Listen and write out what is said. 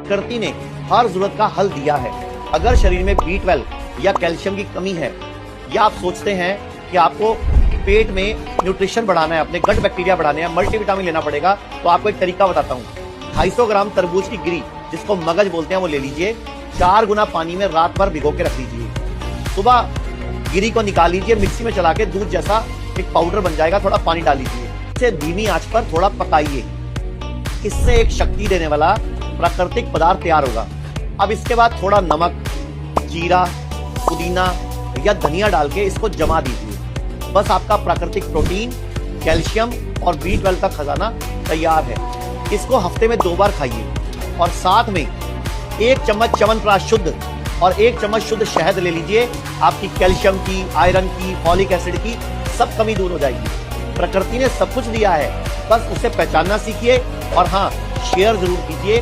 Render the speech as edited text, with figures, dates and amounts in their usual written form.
प्रकृति ने हर जरूरत का हल दिया है। अगर शरीर में B12 या कैल्शियम की कमी है, या आप सोचते हैं कि आपको पेट में न्यूट्रिशन बढ़ाना है, अपने गट बैक्टीरिया बढ़ाने हैं, मल्टीविटामिन लेना पड़ेगा, तो आपको एक तरीका बताता हूँ। 250 ग्राम तरबूज की गिरी, जिसको मगज बोलते हैं, वो ले लीजिए। 4 गुना पानी में रात भर भिगो के रख लीजिए। सुबह गिरी को निकाल लीजिए, मिक्सी में चला के दूध जैसा एक पाउडर बन जाएगा, थोड़ा पानी डाल लीजिए। इसे धीमी आंच पर थोड़ा पकाइए। इससे एक शक्ति देने वाला प्राकृतिक पदार्थ तैयार होगा। अब इसके बाद थोड़ा नमक, जीरा, पुदीना या धनिया डाल के इसको जमा दीजिए। बस आपका प्राकृतिक प्रोटीन, कैल्शियम और B12 का खजाना तैयार है। इसको हफ्ते में 2 बार खाइए और साथ में 1 चम्मच च्यवनप्राश शुद्ध और 1 चम्मच शुद्ध शहद ले लीजिए। आपकी कैल्शियम की, आयरन की, फॉलिक एसिड की सब कमी दूर हो जाएगी। प्रकृति ने सब कुछ दिया है, बस उसे पहचानना सीखिए और हाँ, शेयर जरूर कीजिए।